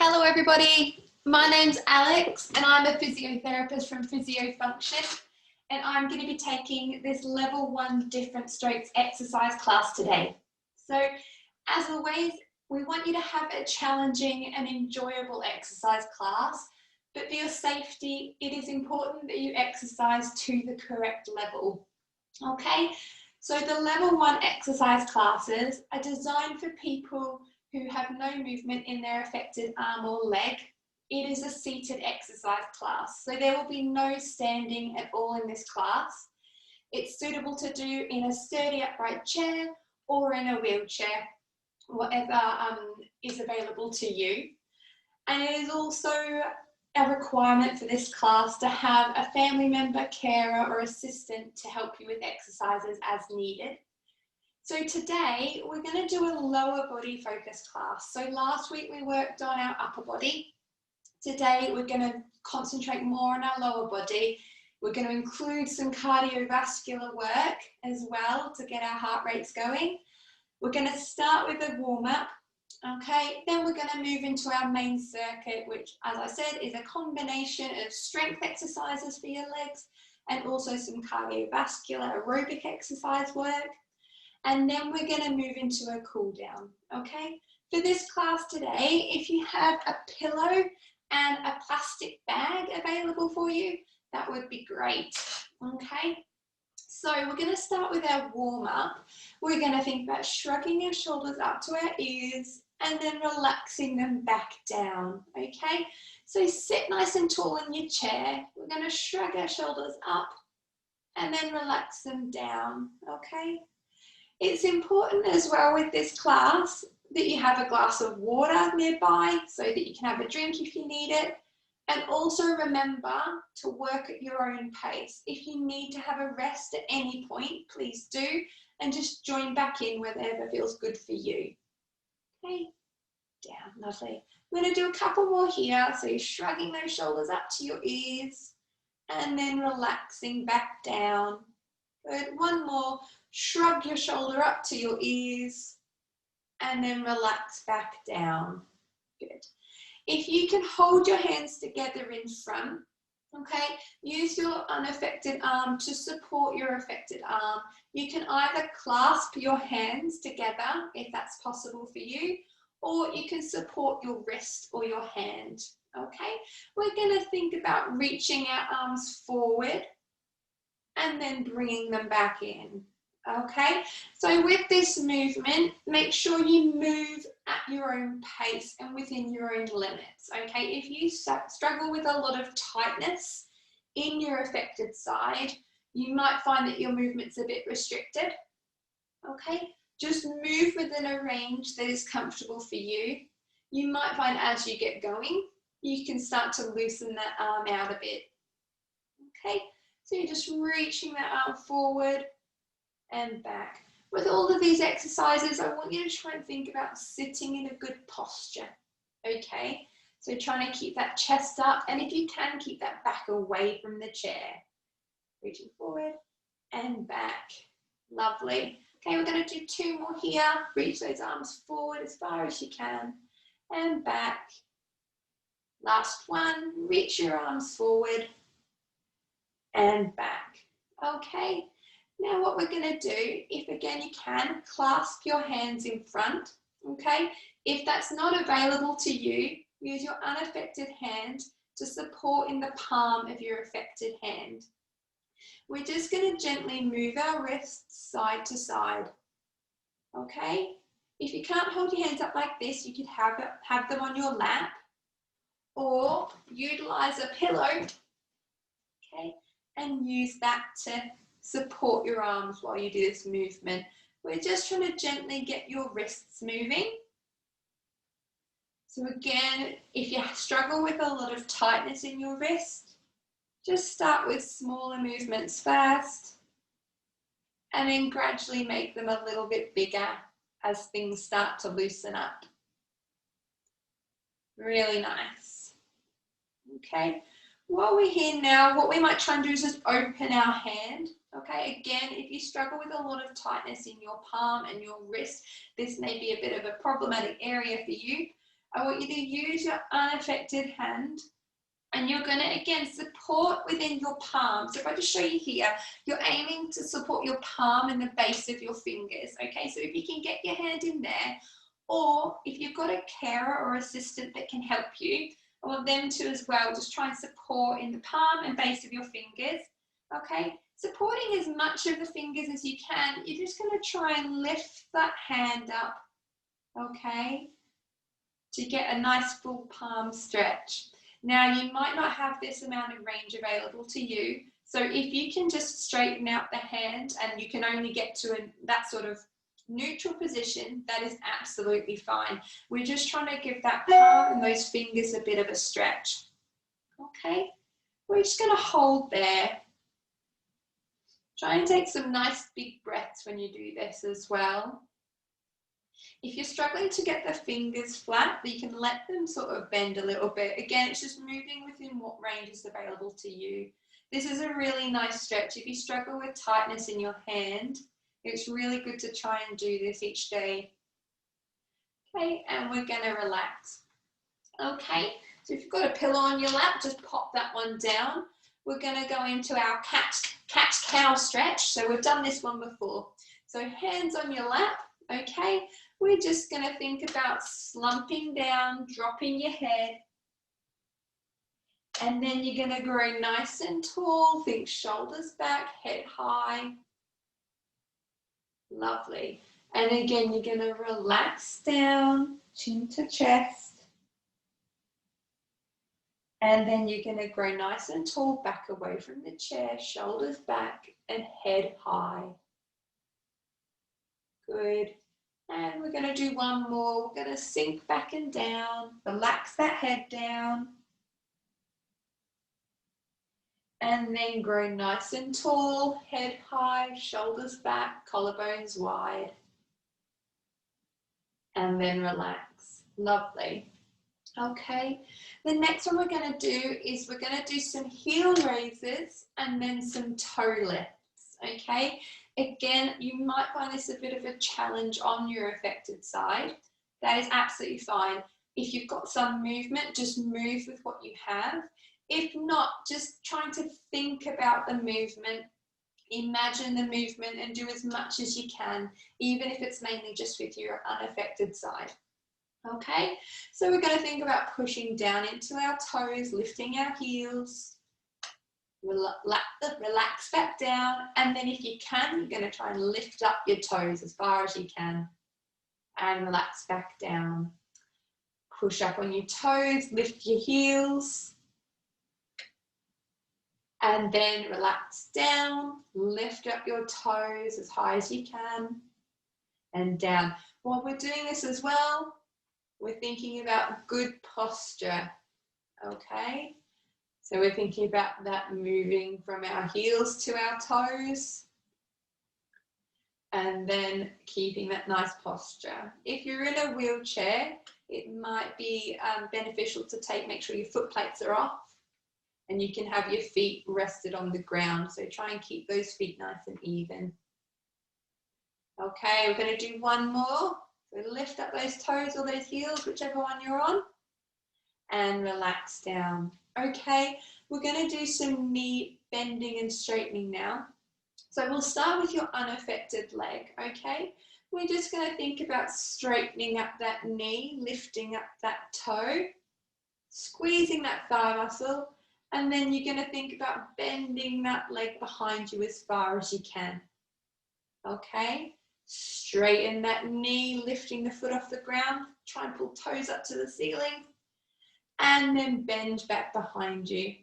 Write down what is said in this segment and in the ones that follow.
Hello everybody, my name's Alex and I'm a physiotherapist from Physio Function, and I'm going to be taking this level 1 different strokes exercise class today. So as always, we want you to have a challenging and enjoyable exercise class, but for your safety it is important that you exercise to the correct level. Okay, so the level 1 exercise classes are designed for people who have no movement in their affected arm or leg. It is a seated exercise class, so there will be no standing at all in this class. It's suitable to do in a sturdy upright chair or in a wheelchair, whatever is available to you. And it is also a requirement for this class to have a family member, carer or assistant to help you with exercises as needed. So today we're going to do a lower body focused class. So last week we worked on our upper body. Today we're going to concentrate more on our lower body. We're going to include some cardiovascular work as well to get our heart rates going. We're going to start with a warm up. Okay, then we're going to move into our main circuit, which, as I said, is a combination of strength exercises for your legs and also some cardiovascular aerobic exercise work. And then we're going to move into a cool down. Okay, for this class today, if you have a pillow and a plastic bag available for you, that would be great. Okay, so we're going to start with our warm up. We're going to think about shrugging our shoulders up to our ears and then relaxing them back down. Okay, so sit nice and tall in your chair. We're going to shrug our shoulders up and then relax them down. Okay. It's important as well with this class that you have a glass of water nearby so that you can have a drink if you need it. And also remember to work at your own pace. If you need to have a rest at any point, please do, and just join back in whenever feels good for you. Okay, down, lovely. We're going to do a couple more here. So you're shrugging those shoulders up to your ears and then relaxing back down. Good, one more. Shrug your shoulder up to your ears and then relax back down. Good. If you can hold your hands together in front, okay, use your unaffected arm to support your affected arm. You can either clasp your hands together if that's possible for you, or you can support your wrist or your hand. Okay, we're going to think about reaching our arms forward and then bringing them back in. Okay, so with this movement, make sure you move at your own pace and within your own limits. Okay, if you struggle with a lot of tightness in your affected side, you might find that your movement's a bit restricted. Okay, just move within a range that is comfortable for you. You might find as you get going, you can start to loosen that arm out a bit. Okay, so you're just reaching that arm forward and back. With all of these exercises, I want you to try and think about sitting in a good posture. Okay, so trying to keep that chest up, and if you can, keep that back away from the chair. Reaching forward and back. Lovely. Okay, we're going to do 2 more here. Reach those arms forward as far as you can and back. Last one. Reach your arms forward and back. Okay. Now what we're going to do, if again you can, clasp your hands in front, okay? If that's not available to you, use your unaffected hand to support in the palm of your affected hand. We're just going to gently move our wrists side to side, okay? If you can't hold your hands up like this, you could have them on your lap or utilize a pillow, okay? And use that to support your arms while you do this movement. We're just trying to gently get your wrists moving. So again, if you struggle with a lot of tightness in your wrist, just start with smaller movements first and then gradually make them a little bit bigger as things start to loosen up. Really nice. Okay. While we're here now, what we might try and do is just open our hand. Okay, again, if you struggle with a lot of tightness in your palm and your wrist, this may be a bit of a problematic area for you. I want you to use your unaffected hand, and you're going to, again, support within your palm. So if I just show you here, you're aiming to support your palm and the base of your fingers, okay? So if you can get your hand in there, or if you've got a carer or assistant that can help you, I want them to as well, just try and support in the palm and base of your fingers, okay? Supporting as much of the fingers as you can. You're just going to try and lift that hand up, okay, to get a nice full palm stretch. Now, you might not have this amount of range available to you, so if you can just straighten out the hand and you can only get to that sort of neutral position, that is absolutely fine. We're just trying to give that palm and those fingers a bit of a stretch. Okay, we're just going to hold there. Try and take some nice big breaths when you do this as well. If you're struggling to get the fingers flat, you can let them sort of bend a little bit. Again, it's just moving within what range is available to you. This is a really nice stretch. If you struggle with tightness in your hand, it's really good to try and do this each day. Okay, and we're going to relax. Okay, so if you've got a pillow on your lap, just pop that one down. We're going to go into our cat-cow stretch. So we've done this one before. So hands on your lap, okay? We're just going to think about slumping down, dropping your head. And then you're going to grow nice and tall. Think shoulders back, head high. Lovely. And again, you're going to relax down, chin to chest. And then you're going to grow nice and tall, back away from the chair, shoulders back and head high. Good. And we're going to do one more. We're going to sink back and down, relax that head down. And then grow nice and tall, head high, shoulders back, collarbones wide. And then relax. Lovely. Okay, the next one we're going to do is we're going to do some heel raises and then some toe lifts. Okay, again, you might find this a bit of a challenge on your affected side. That is absolutely fine. If you've got some movement, just move with what you have. If not, just trying to think about the movement, imagine the movement and do as much as you can, even if it's mainly just with your unaffected side. Okay, so we're going to think about pushing down into our toes, lifting our heels, relax back down, and then if you can, you're going to try and lift up your toes as far as you can and relax back down. Push up on your toes, lift your heels, and then relax down, lift up your toes as high as you can and down. While we're doing this as well, we're thinking about good posture, okay? So we're thinking about that moving from our heels to our toes and then keeping that nice posture. If you're in a wheelchair, it might be beneficial to make sure your foot plates are off and you can have your feet rested on the ground. So try and keep those feet nice and even. Okay, we're going to do one more. So lift up those toes or those heels, whichever one you're on, and relax down. Okay, we're going to do some knee bending and straightening now. So we'll start with your unaffected leg, okay? We're just going to think about straightening up that knee, lifting up that toe, squeezing that thigh muscle, and then you're going to think about bending that leg behind you as far as you can, okay? Straighten that knee, lifting the foot off the ground. Try and pull toes up to the ceiling. And then bend back behind you.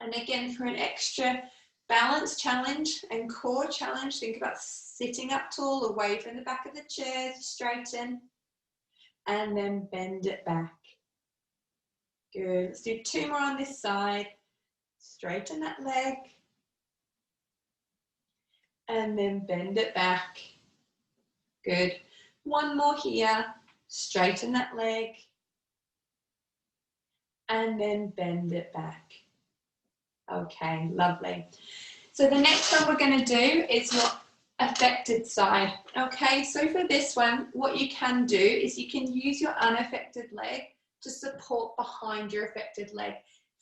And again, for an extra balance challenge and core challenge, think about sitting up tall, away from the back of the chair, straighten. And then bend it back. Good. Let's do two more on this side. Straighten that leg. And then bend it back. Good. One more here. Straighten that leg. And then bend it back. Okay, lovely. So the next one we're going to do is your affected side. Okay, so for this one, what you can do is you can use your unaffected leg to support behind your affected leg.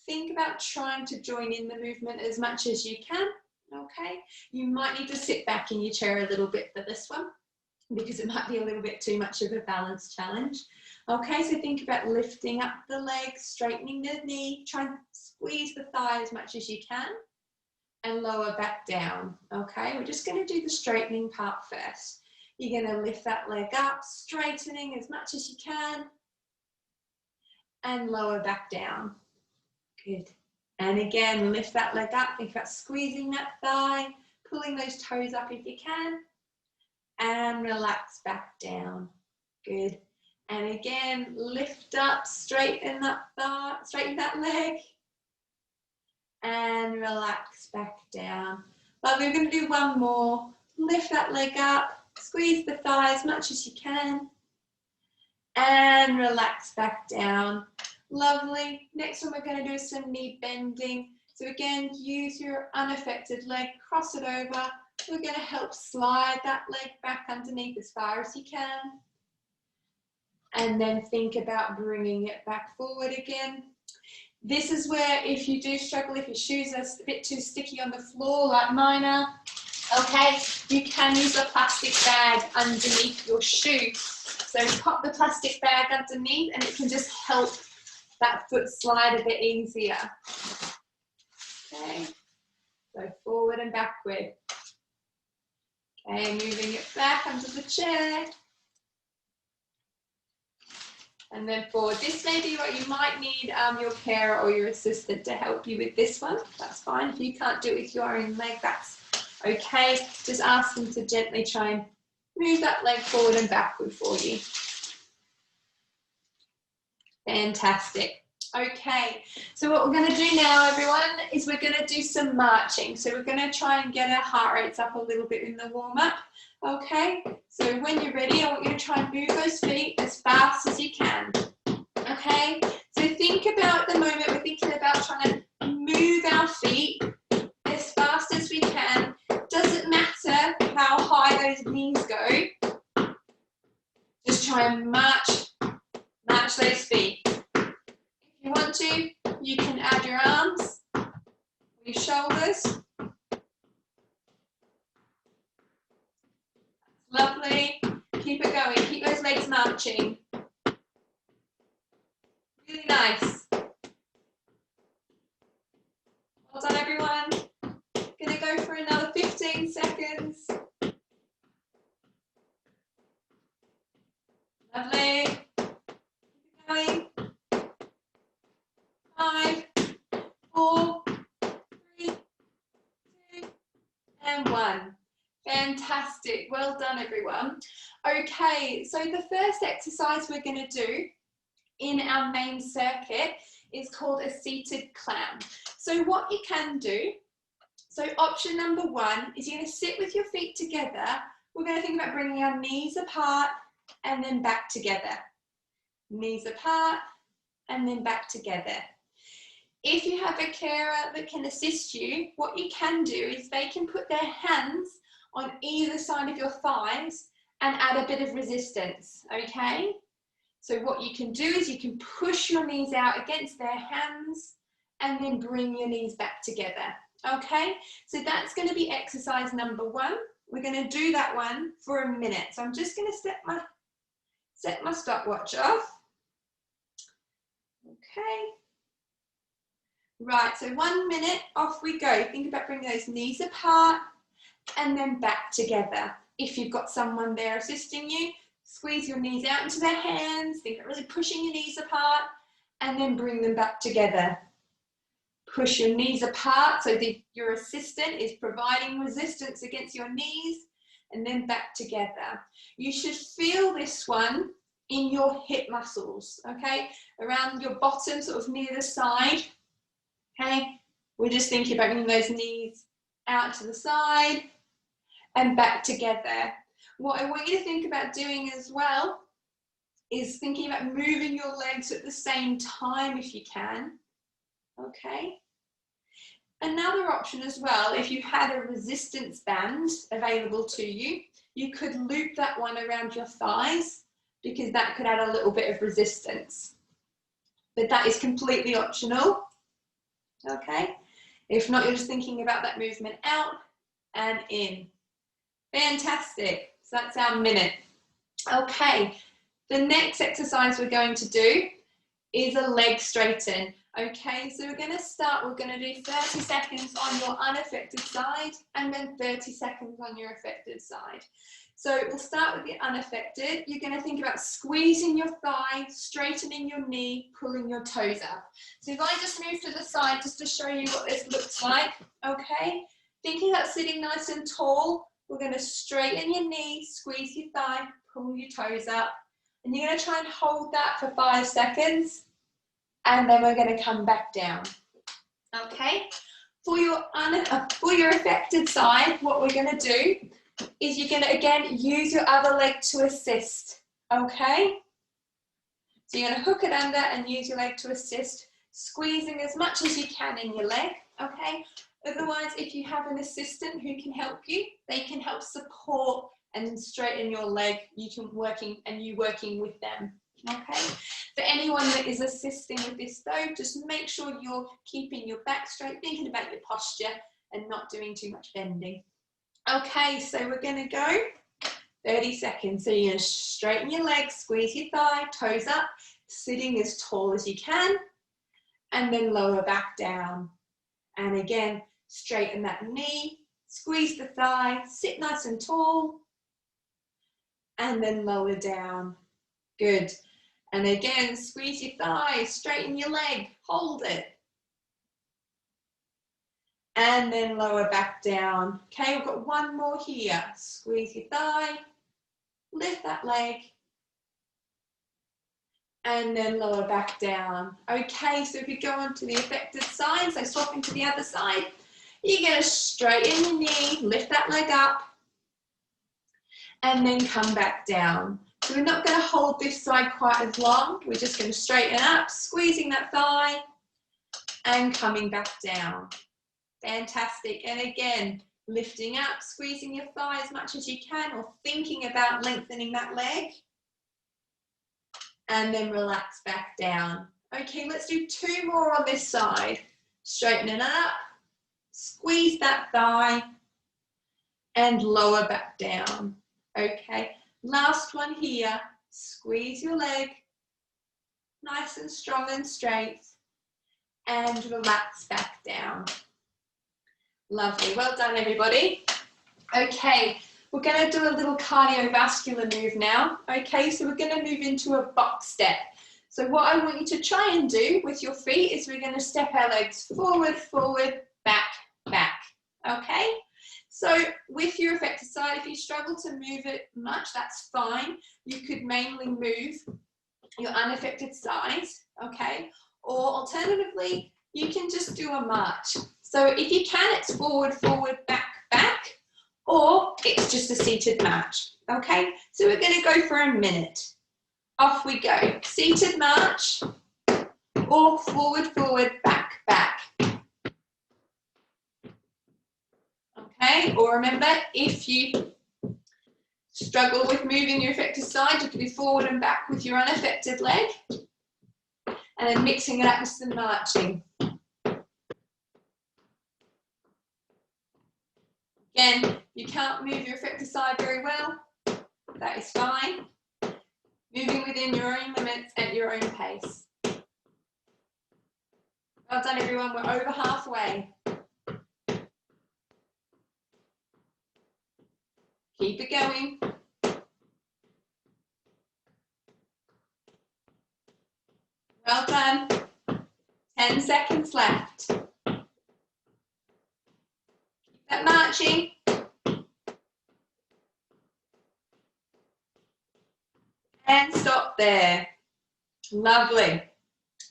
Think about trying to join in the movement as much as you can. Okay, you might need to sit back in your chair a little bit for this one because it might be a little bit too much of a balance challenge. Okay, so think about lifting up the leg, straightening the knee, try and squeeze the thigh as much as you can and lower back down. Okay, we're just going to do the straightening part first. You're going to lift that leg up, straightening as much as you can and lower back down. Good. And again, lift that leg up, think about squeezing that thigh, pulling those toes up if you can, and relax back down. Good. And again, lift up, straighten that thigh, straighten that leg, and relax back down. Lovely, we're going to do one more. Lift that leg up, squeeze the thigh as much as you can, and relax back down. Lovely. Next one we're going to do some knee bending. So again, use your unaffected leg, cross it over. We're going to help slide that leg back underneath as far as you can. And then think about bringing it back forward again. This is where if you do struggle, if your shoes are a bit too sticky on the floor like mine are, okay, you can use a plastic bag underneath your shoe. So pop the plastic bag underneath and it can just help that foot slide a bit easier. Okay, so forward and backward. Okay, moving it back under the chair. And then forward. This may be what you might need your carer or your assistant to help you with this one. That's fine. If you can't do it with your own leg, that's okay. Just ask them to gently try and move that leg forward and backward for you. Fantastic. Okay, so what we're going to do now, everyone, is we're going to do some marching. So we're going to try and get our heart rates up a little bit in the warm-up. Okay, so when you're ready, I want you to try and move those feet as fast as you can. Okay, so think about the moment we're thinking about trying to move our feet as fast as we can. Doesn't matter how high those knees go. Just try and march those feet. If you want to, you can add your arms, your shoulders. Lovely. Keep it going. Keep those legs marching. Really nice. Well done, everyone. Gonna go for another 15 seconds. Lovely. Keep it going. 5, 4, 3, 2, and 1. Fantastic. Well done, everyone. Okay, so the first exercise we're going to do in our main circuit is called a seated clown. So what you can do, so option number 1 is you're going to sit with your feet together. We're going to think about bringing our knees apart and then back together. Knees apart and then back together. If you have a carer that can assist you, what you can do is they can put their hands on either side of your thighs and add a bit of resistance, okay? So what you can do is you can push your knees out against their hands and then bring your knees back together, okay? So that's going to be exercise number 1. We're going to do that one for a minute. So I'm just going to set my stopwatch off. Okay. Right, so 1 minute, off we go. Think about bringing those knees apart and then back together. If you've got someone there assisting you, squeeze your knees out into their hands, think about really pushing your knees apart and then bring them back together. Push your knees apart so that your assistant is providing resistance against your knees and then back together. You should feel this one in your hip muscles, okay? Around your bottom, sort of near the side, okay? We're just thinking about bringing those knees out to the side and back together. What I want you to think about doing as well is thinking about moving your legs at the same time if you can, okay? Another option as well, if you had a resistance band available to you, you could loop that one around your thighs because that could add a little bit of resistance. But that is completely optional, okay? If not, you're just thinking about that movement out and in. Fantastic, so that's our minute. Okay, the next exercise we're going to do is a leg straighten. Okay, so we're going to start, we're going to do 30 seconds on your unaffected side and then 30 seconds on your affected side. So we'll start with the unaffected. You're going to think about squeezing your thigh, straightening your knee, pulling your toes up. So if I just move to the side just to show you what this looks like, okay? Thinking about sitting nice and tall, we're going to straighten your knee, squeeze your thigh, pull your toes up. And you're going to try and hold that for 5 seconds. And then we're going to come back down, okay? For your affected side, what we're going to do is you're going to, again, use your other leg to assist, okay? So you're going to hook it under and use your leg to assist, squeezing as much as you can in your leg, okay? Otherwise, if you have an assistant who can help you, they can help support and straighten your leg, you working with them, okay? For anyone that is assisting with this though, just make sure you're keeping your back straight, thinking about your posture and not doing too much bending. Okay, so we're going to go 30 seconds. So you're going to straighten your legs, squeeze your thigh, toes up, sitting as tall as you can, and then lower back down. And again, straighten that knee, squeeze the thigh, sit nice and tall, and then lower down. Good. And again, squeeze your thigh, straighten your leg, hold it. And then lower back down. Okay, we've got one more here. Squeeze your thigh, lift that leg, and then lower back down. Okay, so if you go on to the affected side, so swapping to the other side, you're going to straighten your knee, lift that leg up, and then come back down. So we're not going to hold this side quite as long. We're just going to straighten up, squeezing that thigh, and coming back down. Fantastic. And again, lifting up, squeezing your thigh as much as you can, or thinking about lengthening that leg. And then relax back down. Okay, let's do 2 more on this side. Straightening up, squeeze that thigh, and lower back down. Okay, last one here. Squeeze your leg, nice and strong and straight, and relax back down. Lovely, well done everybody. Okay, we're going to do a little cardiovascular move now. Okay, so we're going to move into a box step. So what I want you to try and do with your feet is we're going to step our legs forward, forward, back, back. Okay, so with your affected side, if you struggle to move it much, that's fine. You could mainly move your unaffected side, okay? Or alternatively, you can just do a march. So if you can, it's forward, forward, back, back, or it's just a seated march, okay? So we're going to go for a minute. Off we go. Seated march, or forward, forward, back, back. Okay, or remember, if you struggle with moving your affected side, you can do forward and back with your unaffected leg, and then mixing it up with some marching. Again, you can't move your affected side very well, that is fine. Moving within your own limits at your own pace. Well done everyone, we're over halfway. Keep it going. Well done. 10 seconds left. Keep that marching. And stop there. Lovely.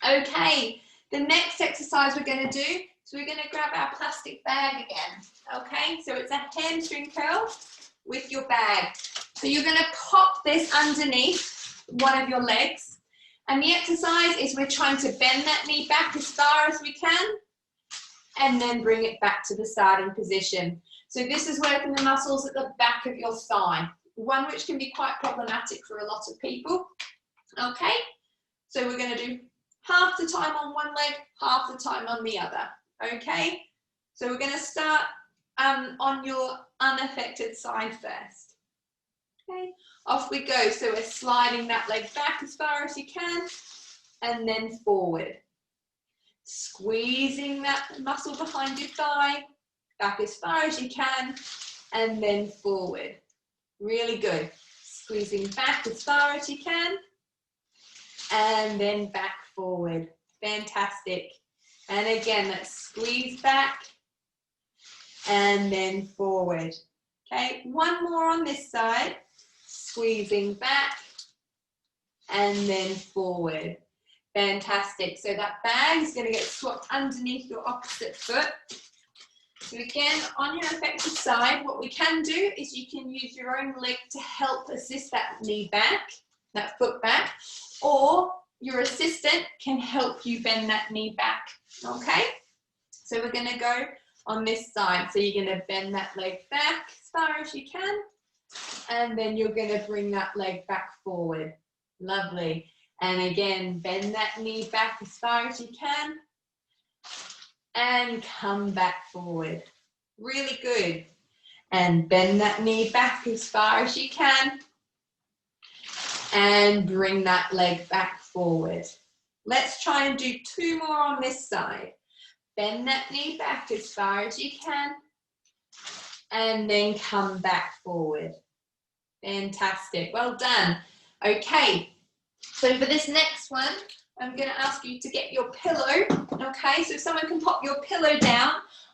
Okay, the next exercise we're going to do is we're going to grab our plastic bag again. Okay, so it's a hamstring curl with your bag. So you're going to pop this underneath one of your legs. And the exercise is we're trying to bend that knee back as far as we can. and then bring it back to the starting position. So this is working the muscles at the back of your thigh, one which can be quite problematic for a lot of people. Okay, so we're going to do half the time on one leg, half the time on the other. Okay, so we're going to start on your unaffected side first. Okay, off we go. So we're sliding that leg back as far as you can and then forward. Squeezing that muscle behind your thigh, back as far as you can, and then forward. Really good. Squeezing back as far as you can, and then back forward. Fantastic. And again, let's squeeze back, and then forward. Okay, one more on this side. Squeezing back, and then forward. Fantastic. So that bag is going to get swapped underneath your opposite foot. So again, on your affected side, what we can do is you can use your own leg to help assist that knee back, that foot back, or your assistant can help you bend that knee back. Okay? So we're going to go on this side. So you're going to bend that leg back as far as you can, and then you're going to bring that leg back forward. Lovely. And again, bend that knee back as far as you can and come back forward. Really good. And bend that knee back as far as you can and bring that leg back forward. Let's try and do two more on this side. Bend that knee back as far as you can and then come back forward. Fantastic. Well done. Okay. So for this next one, I'm going to ask you to get your pillow, okay? So if someone can pop your pillow down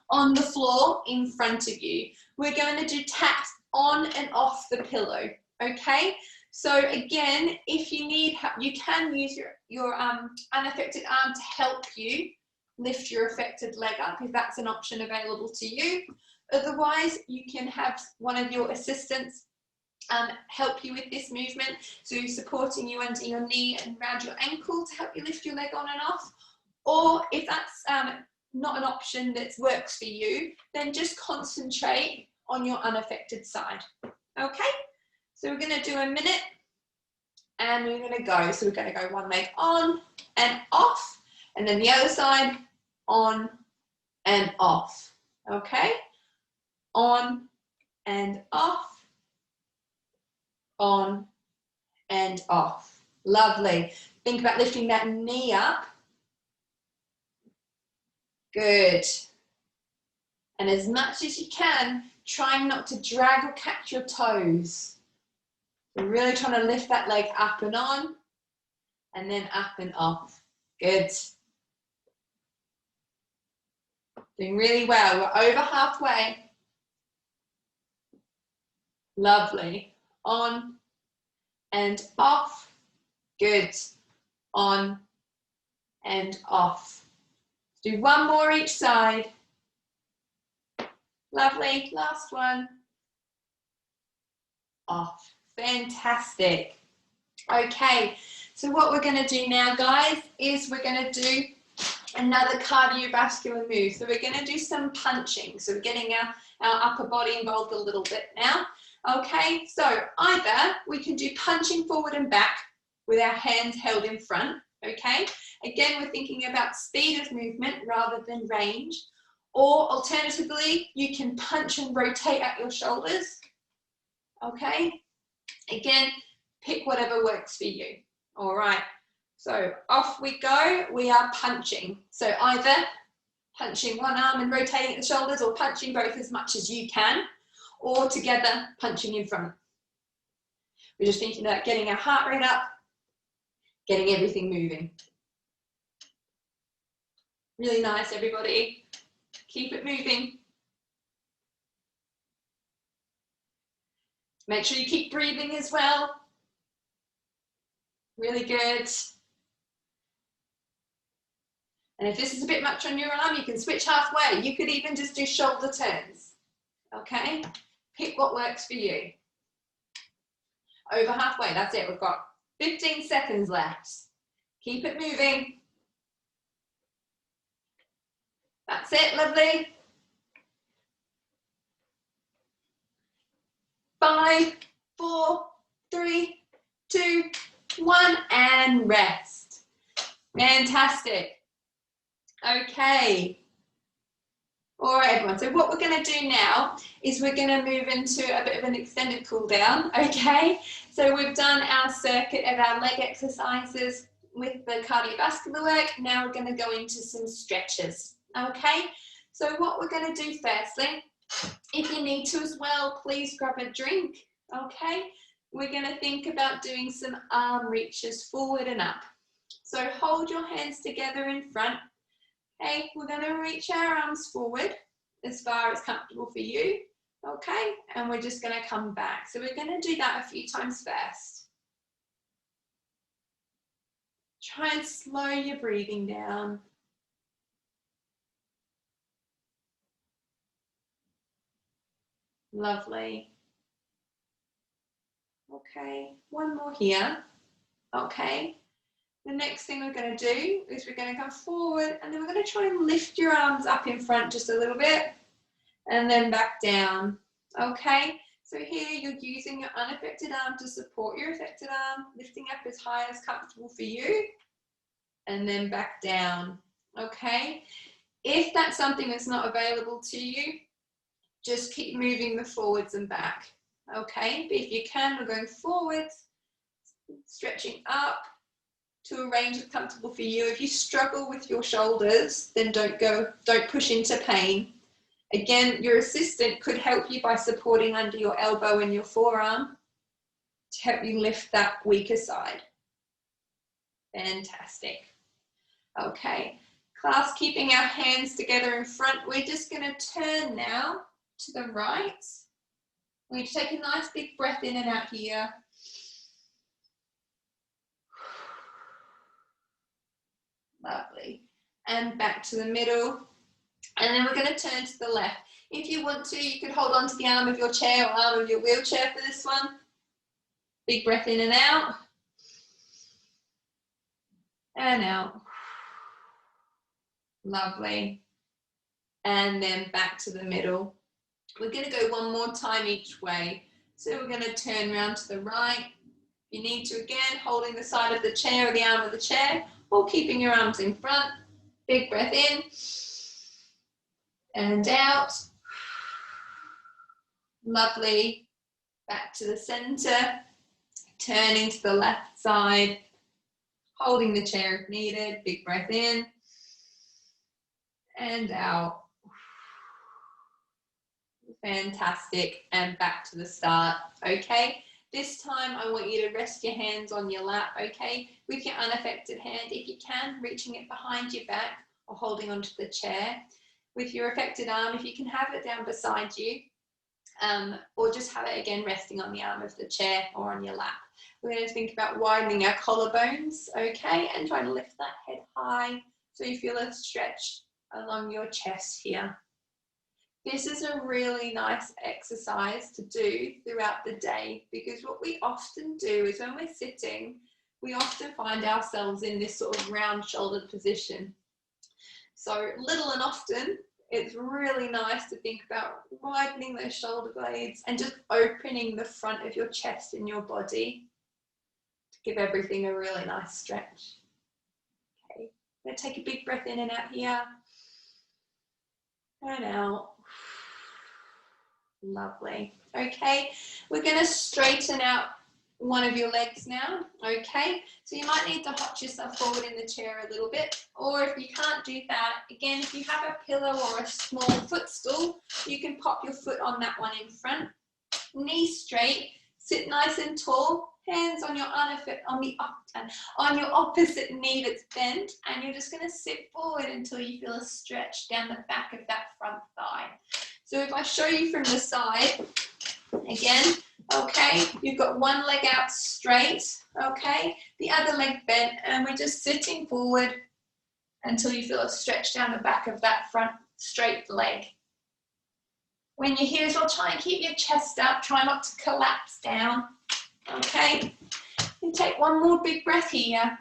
on the floor in front of you. We're going to do taps on and off the pillow, okay? So again, if you need help, you can use your unaffected arm to help you lift your affected leg up if that's an option available to you. Otherwise, you can have one of your assistants help you with this movement, so supporting you under your knee and around your ankle to help you lift your leg on and off. Or if that's not an option that works for you, then just concentrate on your unaffected side. Okay, so we're going to do a minute and we're going to go. So we're going to go one leg on and off, and then the other side on and off. Okay, on and off, on and off. Lovely. Think about lifting that knee up. Good. And as much as you can, trying not to drag or catch your toes. So really trying to lift that leg up and on, and then up and off. Good. Doing really well. We're over halfway. Lovely. On and off. Good. On and off. Do one more each side. Lovely. Last one. Off. Fantastic. Okay, so what we're going to do now, guys, is we're going to do another cardiovascular move. So we're going to do some punching. So we're getting our upper body involved a little bit now. Okay, so either we can do punching forward and back with our hands held in front. Okay, again, we're thinking about speed of movement rather than range. Or alternatively, you can punch and rotate at your shoulders. Okay, again, pick whatever works for you. All right, so off we go. We are punching. So either punching one arm and rotating at the shoulders, or punching both as much as you can, or together punching in front. We're just thinking about getting our heart rate up, getting everything moving. Really nice, everybody. Keep it moving. Make sure you keep breathing as well. Really good. And if this is a bit much on your arm, you can switch halfway. You could even just do shoulder turns. Okay? Pick what works for you. Over halfway, that's it. We've got 15 seconds left. Keep it moving. That's it, lovely. 5, 4, 3, 2, 1, and rest. Fantastic. Okay. All right, everyone. So what we're going to do now is we're going to move into a bit of an extended cool down. Okay. So we've done our circuit of our leg exercises with the cardiovascular work. Now we're going to go into some stretches. Okay. So what we're going to do firstly, if you need to as well, please grab a drink. Okay. We're going to think about doing some arm reaches forward and up. So hold your hands together in front. Okay, we're going to reach our arms forward as far as comfortable for you, okay, and we're just going to come back. So we're going to do that a few times first. Try and slow your breathing down. Lovely. Okay, one more here. Okay. The next thing we're going to do is we're going to come forward and then we're going to try and lift your arms up in front just a little bit and then back down. Okay, so here you're using your unaffected arm to support your affected arm, lifting up as high as comfortable for you and then back down. Okay, if that's something that's not available to you, just keep moving the forwards and back. Okay, but if you can, we're going forwards, stretching up to a range that's comfortable for you. If you struggle with your shoulders, then don't push into pain. Again, your assistant could help you by supporting under your elbow and your forearm to help you lift that weaker side. Fantastic. Okay, class, keeping our hands together in front, we're just going to turn now to the right. We take a nice big breath in and out here. Lovely. And back to the middle. And then we're going to turn to the left. If you want to, you could hold on to the arm of your chair or arm of your wheelchair for this one. Big breath in and out. And out. Lovely. And then back to the middle. We're going to go one more time each way. So we're going to turn around to the right. If you need to, again, holding the side of the chair or the arm of the chair, or keeping your arms in front. Big breath in and out. Lovely. Back to the center. Turning to the left side. Holding the chair if needed. Big breath in and out. Fantastic. And back to the start. Okay. This time I want you to rest your hands on your lap, okay? With your unaffected hand, if you can, reaching it behind your back or holding onto the chair. With your affected arm, if you can have it down beside you, or just have it again resting on the arm of the chair or on your lap. We're going to think about widening our collarbones, okay? And trying to lift that head high so you feel a stretch along your chest here. This is a really nice exercise to do throughout the day, because what we often do is when we're sitting, we often find ourselves in this sort of round shouldered position. So little and often, it's really nice to think about widening those shoulder blades and just opening the front of your chest and your body to give everything a really nice stretch. Okay, I'm going to take a big breath in and out here and out. Lovely. Okay, we're going to straighten out one of your legs now. Okay, so you might need to hop yourself forward in the chair a little bit, or if you can't do that, again, if you have a pillow or a small footstool, you can pop your foot on that one in front. Knees straight, sit nice and tall, hands on your on your opposite knee that's bent, and you're just going to sit forward until you feel a stretch down the back of that front thigh. So if I show you from the side, again, okay, you've got one leg out straight, okay, the other leg bent, and we're just sitting forward until you feel a stretch down the back of that front straight leg. When you're here as well, try and keep your chest up, try not to collapse down, okay, and take one more big breath here.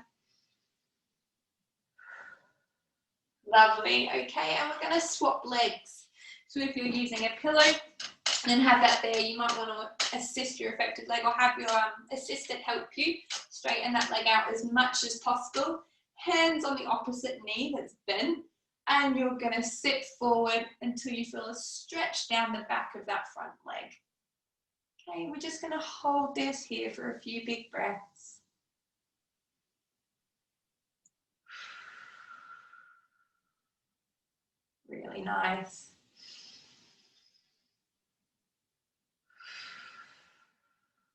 Lovely. Okay, and we're going to swap legs. So if you're using a pillow and have that there, you might want to assist your affected leg or have your assistant help you straighten that leg out as much as possible. Hands on the opposite knee that's bent, and you're going to sit forward until you feel a stretch down the back of that front leg. Okay, we're just going to hold this here for a few big breaths. Really nice.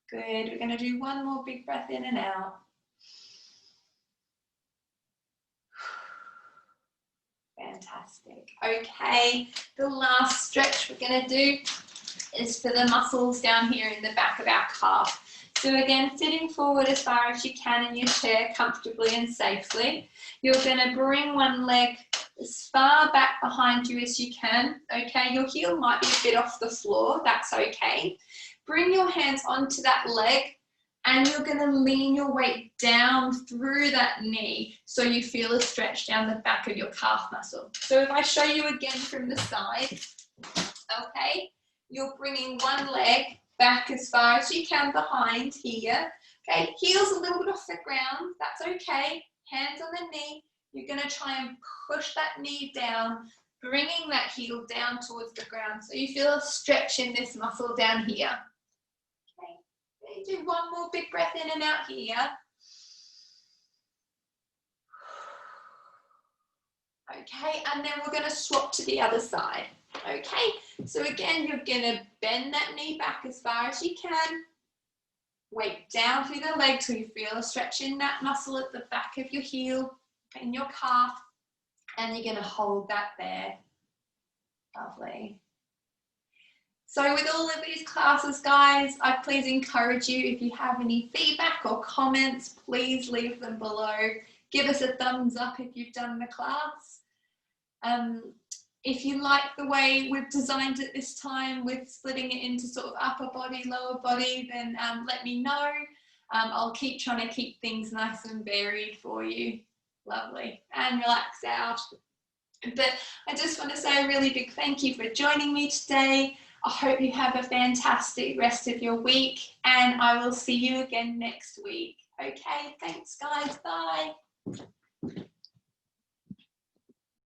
Good. We're going to do one more big breath in and out. Fantastic. Okay, the last stretch we're going to do is for the muscles down here in the back of our calf. So again, sitting forward as far as you can in your chair comfortably and safely. You're going to bring one leg as far back behind you as you can. Okay, your heel might be a bit off the floor. That's okay. Bring your hands onto that leg, and you're going to lean your weight down through that knee so you feel a stretch down the back of your calf muscle. So if I show you again from the side, okay, you're bringing one leg back as far as you can behind here. Okay, heels a little bit off the ground, that's okay. Hands on the knee, you're going to try and push that knee down, bringing that heel down towards the ground so you feel a stretch in this muscle down here. Okay, do one more big breath in and out here. Okay, and then we're going to swap to the other side. Okay, so again, you're going to bend that knee back as far as you can. Weight down through the leg till you feel a stretch in that muscle at the back of your heel, in your calf, and you're going to hold that there. Lovely. So with all of these classes, guys, I please encourage you, if you have any feedback or comments, please leave them below. Give us a thumbs up if you've done the class. If you like the way we've designed it this time with splitting it into sort of upper body, lower body, then let me know. I'll keep trying to keep things nice and varied for you. Lovely. And relax out. But I just want to say a really big thank you for joining me today. I hope you have a fantastic rest of your week, and I will see you again next week. Okay, thanks guys, bye.